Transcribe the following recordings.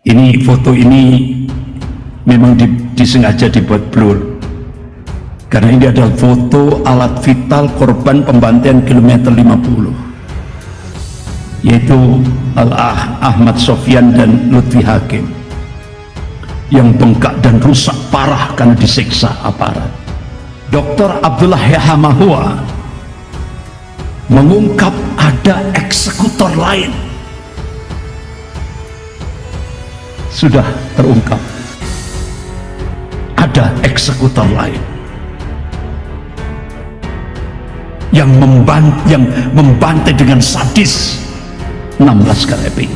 Ini foto ini memang disengaja dibuat blur karena ini adalah foto alat vital korban pembantaian kilometer 50, yaitu Ahmad Sofyan dan Lutfi Hakim, yang bengkak dan rusak parah karena disiksa aparat. Dr. Abdullah Yahamahua mengungkap ada eksekutor lain. Sudah terungkap, ada eksekutor lain yang membantai dengan sadis 16 KTP.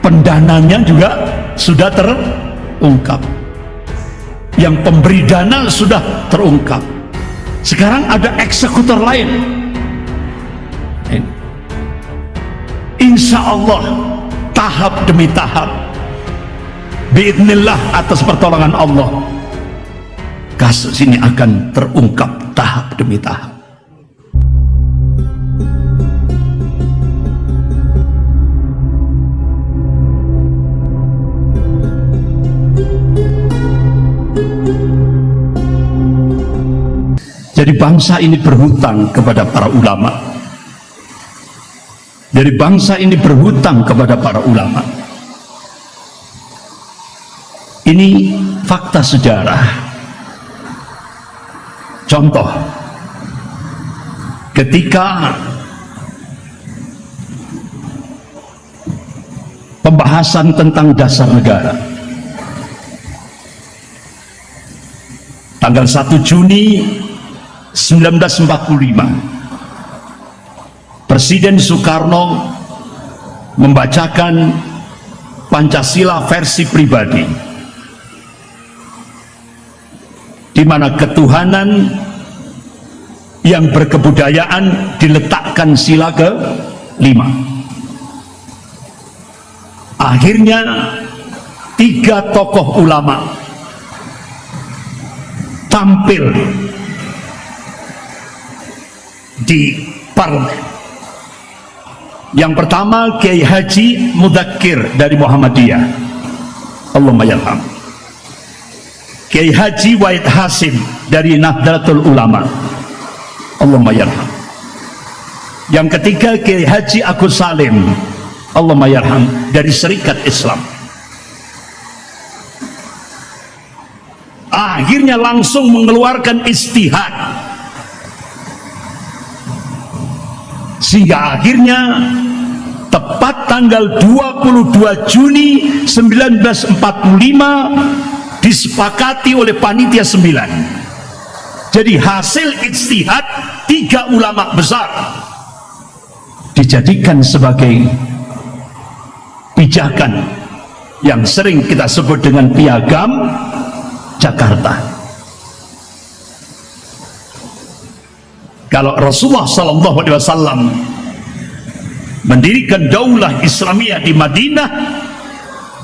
Pendananya juga sudah terungkap, yang pemberi dana sudah terungkap. Sekarang ada eksekutor lain. Insya Allah tahap demi tahap, biidznillah, atas pertolongan Allah, kasus ini akan terungkap tahap demi tahap. Jadi bangsa ini berhutang kepada para ulama. Dari bangsa ini berhutang kepada para ulama. Ini fakta sejarah. Contoh, ketika pembahasan tentang dasar negara, tanggal 1 Juni 1945, Presiden Soekarno membacakan Pancasila versi pribadi, di mana ketuhanan yang berkebudayaan diletakkan sila ke-5. Akhirnya 3 tokoh ulama tampil di parlemen. Yang pertama Kiai Haji Mudzakkir dari Muhammadiyah, Allahumma yarham. Kiai Haji Wahid Hasim dari Nahdlatul Ulama, Allahumma yarham. Yang ketiga Kiai Haji Agus Salim, Allahumma yarham, dari Serikat Islam. Akhirnya langsung mengeluarkan istihad, sehingga akhirnya tepat tanggal 22 Juni 1945 disepakati oleh panitia 9. Jadi hasil ijtihad 3 ulama besar dijadikan sebagai pijakan yang sering kita sebut dengan Piagam Jakarta. Kalau Rasulullah SAW mendirikan daulah Islamiyah di Madinah,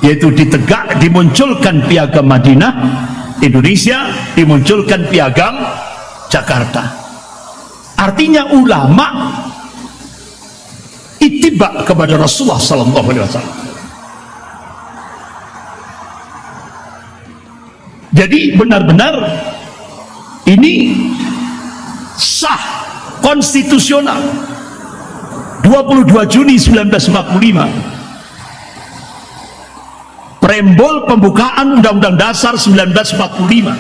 yaitu dimunculkan Piagam Madinah, Indonesia dimunculkan Piagam Jakarta. Artinya ulama ittiba kepada Rasulullah SAW. Jadi benar-benar ini sah, konstitusional. 22 Juni 1945, preambul pembukaan Undang-Undang Dasar 1945.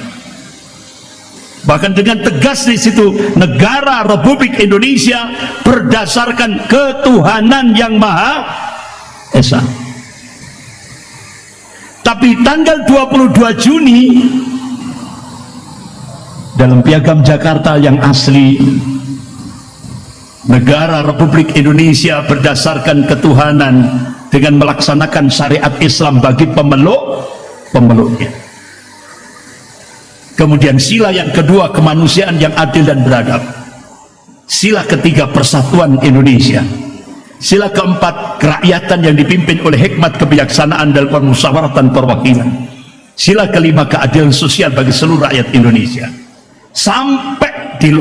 Bahkan dengan tegas di situ, negara Republik Indonesia berdasarkan ketuhanan yang Maha Esa. Tapi tanggal 22 Juni dalam Piagam Jakarta yang asli, negara Republik Indonesia berdasarkan ketuhanan dengan melaksanakan syariat Islam bagi pemeluknya. Kemudian sila yang kedua, kemanusiaan yang adil dan beradab. Sila ketiga, persatuan Indonesia. Sila keempat, kerakyatan yang dipimpin oleh hikmat kebijaksanaan dan permusyawaratan perwakilan. Sila kelima, keadilan sosial bagi seluruh rakyat Indonesia. Sampai di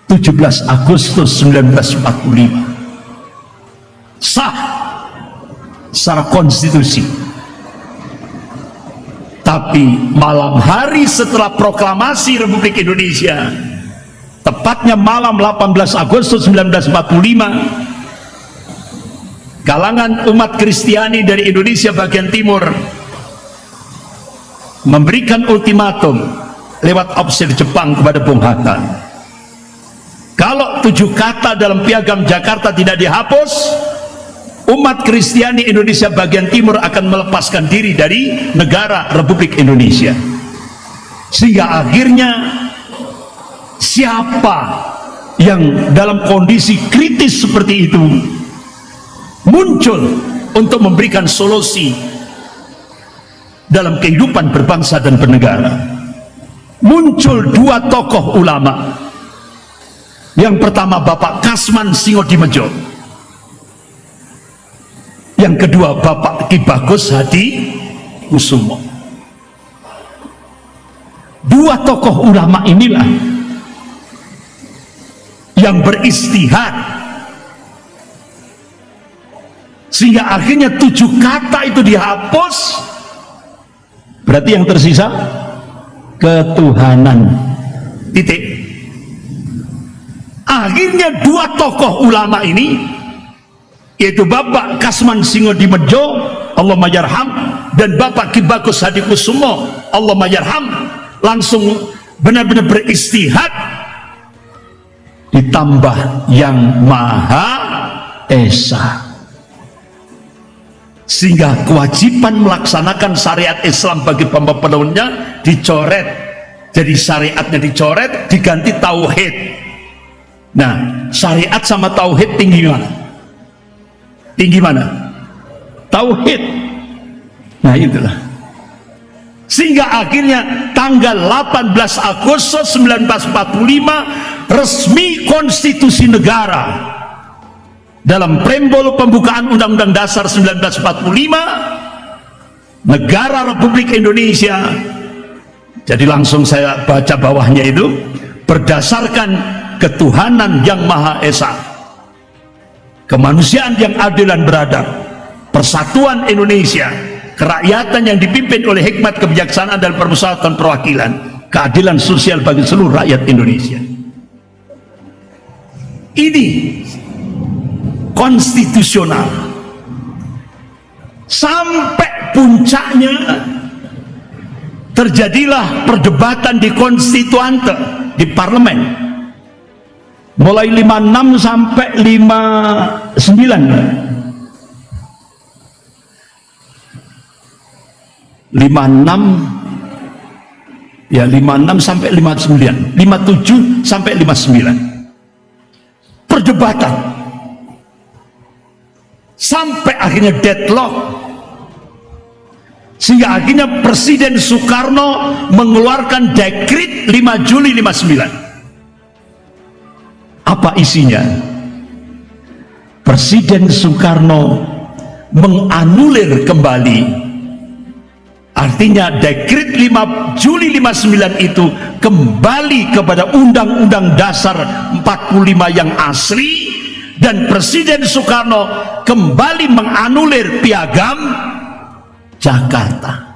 17 Agustus 1945 sah secara konstitusi. Tapi malam hari setelah proklamasi Republik Indonesia, tepatnya malam 18 Agustus 1945, kalangan umat Kristiani dari Indonesia bagian timur memberikan ultimatum lewat opsir Jepang kepada Bung Hatta. Kalau 7 kata dalam Piagam Jakarta tidak dihapus, umat Kristiani Indonesia bagian timur akan melepaskan diri dari negara Republik Indonesia. Sehingga akhirnya siapa yang dalam kondisi kritis seperti itu muncul untuk memberikan solusi dalam kehidupan berbangsa dan bernegara? Muncul 2 tokoh ulama. Yang pertama Bapak Kasman Singodimedjo, yang kedua Bapak Ki Bagus Hadikusumo. 2 tokoh ulama inilah yang beristihad sehingga akhirnya 7 kata itu dihapus. Berarti yang tersisa ketuhanan, titik. Akhirnya 2 tokoh ulama ini, yaitu Bapak Kasman Singodimedjo, Allahumma yarham, dan Bapak Ki Bagus Hadikusumo, Allahumma yarham, langsung benar-benar beristihad, ditambah Yang Maha Esa, sehingga kewajiban melaksanakan syariat Islam bagi pempenuhnya dicoret. Jadi syariatnya dicoret, diganti tauhid. Nah, syariat sama tauhid tinggi mana? Tinggi mana? Tauhid. Nah, itulah. Sehingga akhirnya tanggal 18 Agustus 1945 resmi konstitusi negara dalam preambul pembukaan Undang-Undang Dasar 1945 negara Republik Indonesia. Jadi langsung saya baca bawahnya itu, berdasarkan ketuhanan Yang Maha Esa, kemanusiaan yang adil dan beradab, persatuan Indonesia, kerakyatan yang dipimpin oleh hikmat kebijaksanaan dan permusyawaratan perwakilan, keadilan sosial bagi seluruh rakyat Indonesia. Ini konstitusional. Sampai puncaknya terjadilah perdebatan di konstituante, di parlemen, mulai 56 sampai 59. 56 ya, 56 sampai 59, 57 sampai 59. Perdebatan sampai akhirnya deadlock, sehingga akhirnya Presiden Soekarno mengeluarkan dekrit 5 Juli 59. Apa isinya? Presiden Soekarno menganulir kembali, artinya dekrit 5 Juli 59 itu kembali kepada Undang-Undang Dasar 45 yang asli, dan Presiden Soekarno kembali menganulir Piagam Jakarta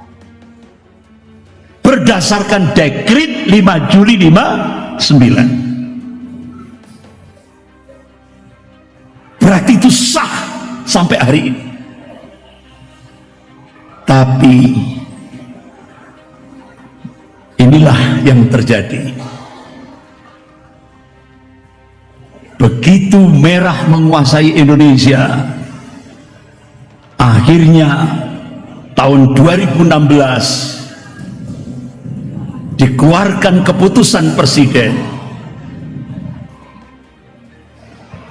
berdasarkan dekrit 5 Juli 59. Berarti itu sah sampai hari ini. Tapi inilah yang terjadi. Begitu merah menguasai Indonesia, akhirnya tahun 2016 dikeluarkan keputusan presiden,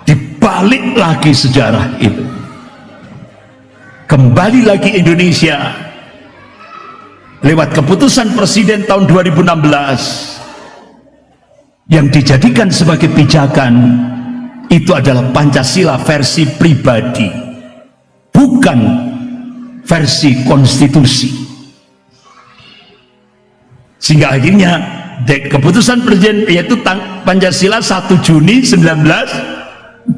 dibalik lagi sejarah itu, kembali lagi Indonesia lewat keputusan presiden tahun 2016 yang dijadikan sebagai pijakan. Itu adalah Pancasila versi pribadi, bukan versi konstitusi. Sehingga akhirnya keputusan presiden yaitu Pancasila 1 Juni 1945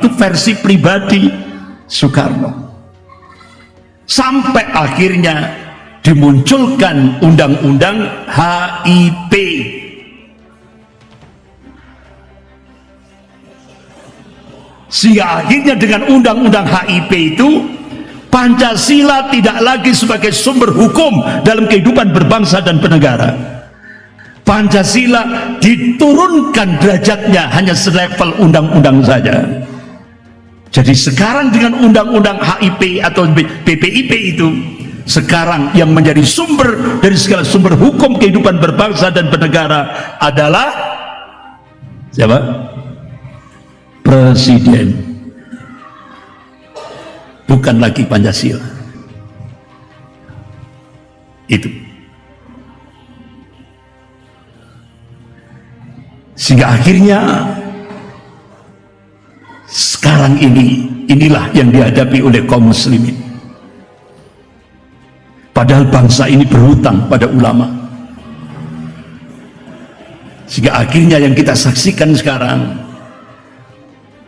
itu versi pribadi Soekarno. sampai akhirnya dimunculkan undang-undang HIP. Sehingga akhirnya dengan undang-undang HIP itu Pancasila tidak lagi sebagai sumber hukum dalam kehidupan berbangsa dan bernegara. Pancasila diturunkan derajatnya hanya selevel undang-undang saja. Jadi sekarang dengan undang-undang HIP atau BPIP itu, sekarang yang menjadi sumber dari segala sumber hukum kehidupan berbangsa dan bernegara adalah siapa? Presiden, bukan lagi Pancasila. Itu sehingga akhirnya sekarang inilah yang dihadapi oleh kaum muslimin. Padahal bangsa ini berhutang pada ulama, sehingga akhirnya yang kita saksikan sekarang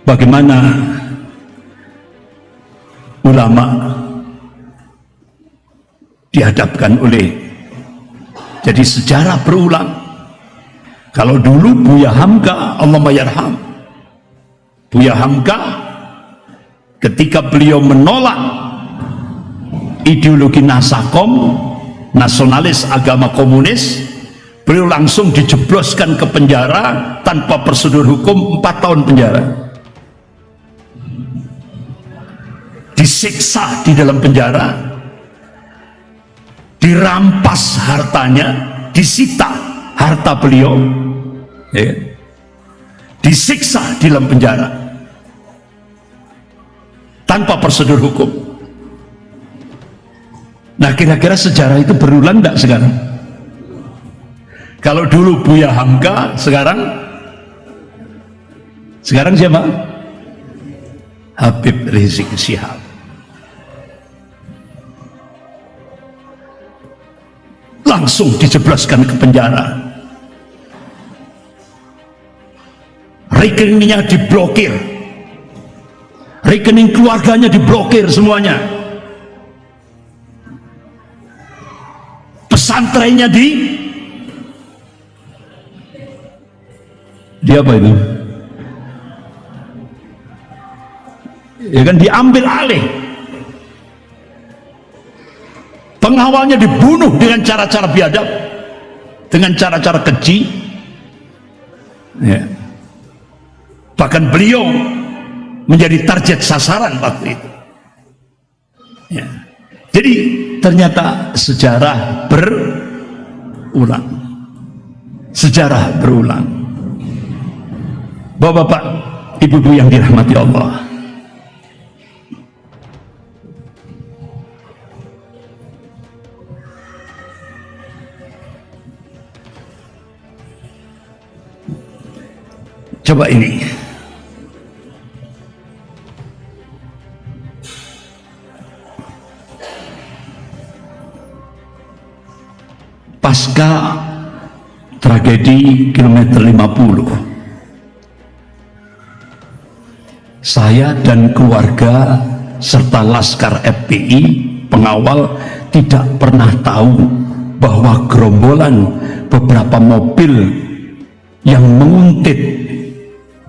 bagaimana ulama dihadapkan oleh, jadi sejarah berulang. Kalau dulu Buya Hamka, Allahumma yarham, Buya Hamka ketika beliau menolak ideologi Nasakom, nasionalis agama komunis, beliau langsung dijebloskan ke penjara tanpa prosedur hukum 4 tahun penjara. Disiksa di dalam penjara, dirampas hartanya, disita harta beliau, ya, disiksa di dalam penjara tanpa prosedur hukum. Nah, kira-kira sejarah itu berulang tidak sekarang? Kalau dulu Buya Hamka, sekarang siapa? Habib Rizik Syihab. Langsung dijebloskan ke penjara, rekeningnya diblokir, rekening keluarganya diblokir semuanya, pesantrennya di apa itu? Ya kan, diambil alih. Pengawalnya dibunuh dengan cara-cara biadab, dengan cara-cara keji, ya. Bahkan beliau menjadi target sasaran waktu itu, ya. Jadi ternyata sejarah berulang, sejarah berulang. Bapak-bapak, ibu-ibu yang dirahmati Allah, coba ini, pasca tragedi kilometer 50, saya dan keluarga serta Laskar FPI pengawal tidak pernah tahu bahwa gerombolan beberapa mobil yang menguntit,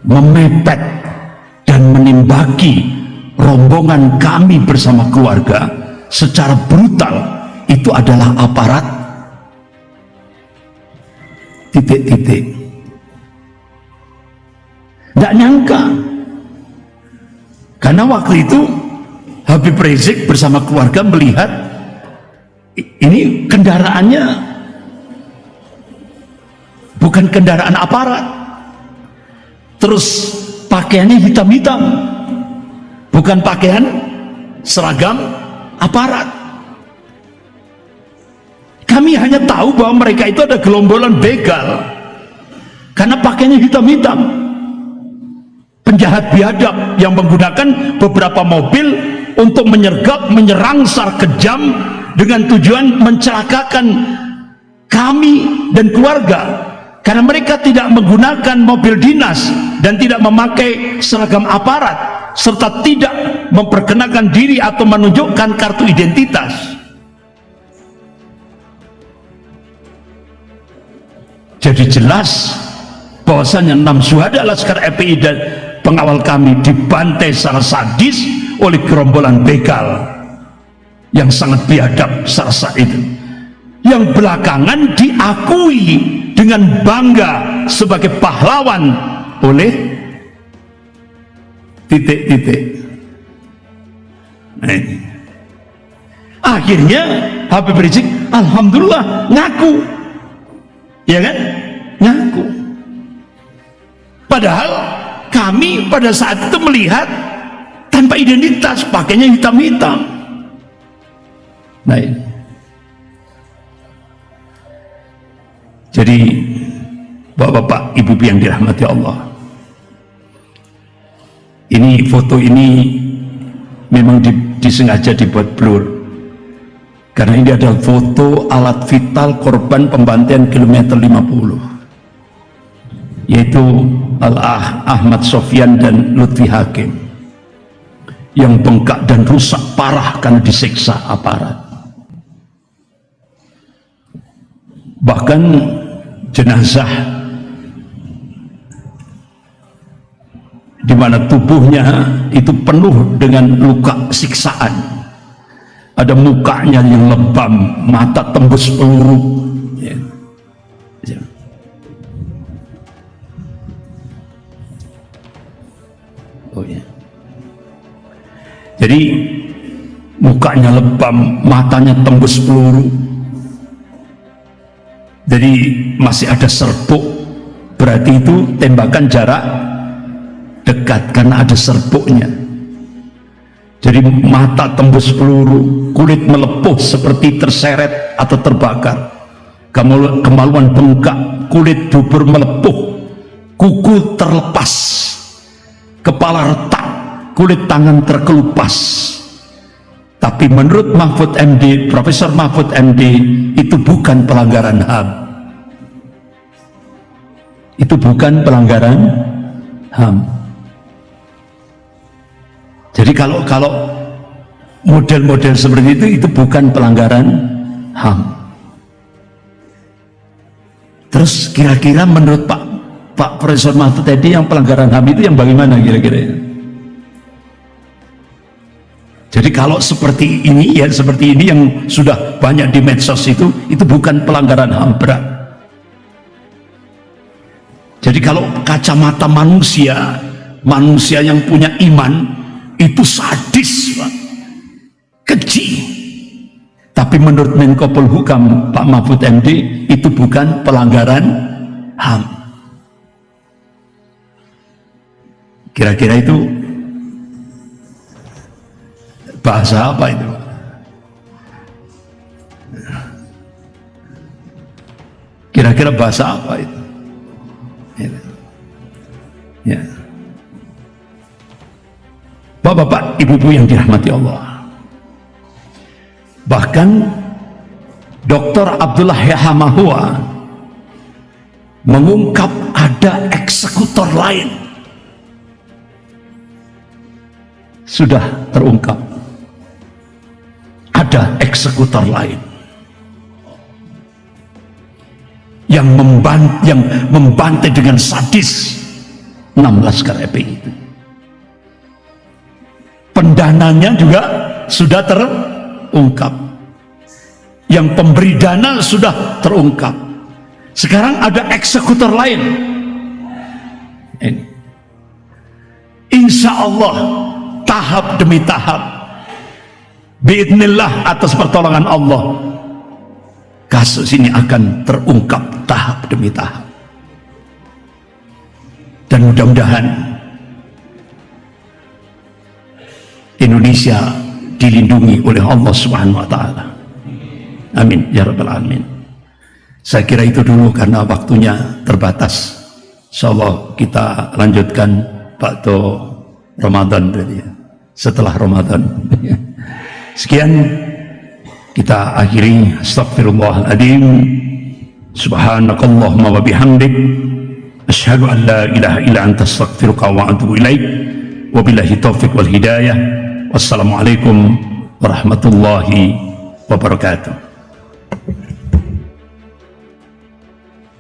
memepet dan menimbaki rombongan kami bersama keluarga secara brutal itu adalah aparat titik-titik. Tidak nyangka, karena waktu itu Habib Rizik bersama keluarga melihat ini kendaraannya bukan kendaraan aparat, terus pakaiannya hitam-hitam, bukan pakaian seragam aparat. Kami hanya tahu bahwa mereka itu ada gerombolan begal karena pakaiannya hitam-hitam, penjahat biadab yang menggunakan beberapa mobil untuk menyergap, menyerang secara kejam dengan tujuan mencelakakan kami dan keluarga, karena mereka tidak menggunakan mobil dinas dan tidak memakai seragam aparat, serta tidak memperkenalkan diri atau menunjukkan kartu identitas. Jadi jelas bahwasanya 6 syuhada Laskar FPI dan pengawal kami dibantai secara sadis oleh gerombolan begal yang sangat biadab serasa itu, yang belakangan diakui dengan bangga sebagai pahlawan oleh titik-titik. Nah, ini. Akhirnya Habib Rizik alhamdulillah ngaku, ya kan, ngaku. Padahal kami pada saat itu melihat tanpa identitas, pakainya hitam-hitam. Nah ini. Jadi bapak-bapak, ibu-ibu yang dirahmati Allah, ini foto ini memang disengaja dibuat blur karena ini adalah foto alat vital korban pembantaian kilometer 50, yaitu Ahmad Sofyan dan Lutfi Hakim yang bengkak dan rusak parah karena disiksa aparat. Bahkan jenazah di mana tubuhnya itu penuh dengan luka siksaan, ada mukanya yang lebam, mata tembus peluru, ya. Ya. Oh ya. Jadi mukanya lebam, matanya tembus peluru. Jadi masih ada serbuk, berarti itu tembakan jarak dekat karena ada serbuknya. Jadi mata tembus peluru, kulit melepuh seperti terseret atau terbakar, kemaluan bengkak, kulit dubur melepuh, kuku terlepas, kepala retak, kulit tangan terkelupas. Tapi menurut Mahfud MD, Profesor Mahfud MD, itu bukan pelanggaran HAM. Itu bukan pelanggaran HAM. Jadi kalau model-model seperti itu bukan pelanggaran HAM. Terus kira-kira menurut Pak Profesor Mahfud tadi yang pelanggaran HAM itu yang bagaimana kira-kira? Jadi kalau seperti ini, ya seperti ini yang sudah banyak di medsos itu bukan pelanggaran HAM berat. Jadi kalau kacamata manusia yang punya iman itu sadis, Pak, keji. Tapi menurut Menko Polhukam Pak Mahfud MD itu bukan pelanggaran HAM. Kira-kira itu bahasa apa itu? Kira-kira bahasa apa itu? Ya. Bapak-bapak, ibu-ibu yang dirahmati Allah, bahkan Dr. Abdullah Yahamahua mengungkap ada eksekutor lain, sudah terungkap ada eksekutor lain yang membantai dengan sadis 6 Laskar FPI itu. Pendananya juga sudah terungkap, yang pemberi dana sudah terungkap. Sekarang ada eksekutor lain. Ini insya Allah tahap demi tahap, biidznillah, atas pertolongan Allah, kasus ini akan terungkap tahap demi tahap. Dan mudah-mudahan Indonesia dilindungi oleh Allah Subhanahu wa Ta'ala. Amin ya rabbal alamin. Saya kira itu dulu karena waktunya terbatas. Insyaallah kita lanjutkan waktu Ramadan berarti ya. Setelah Ramadan. Sekian kita akhiri. Astaghfirullahaladzim. Subhanakallahumma wa bihamdik, asyhadu an la ilaha illa anta astaghfiruka wa atubu ilaik. Wabillahi taufiq wal hidayah. Wassalamualaikum warahmatullahi wabarakatuh.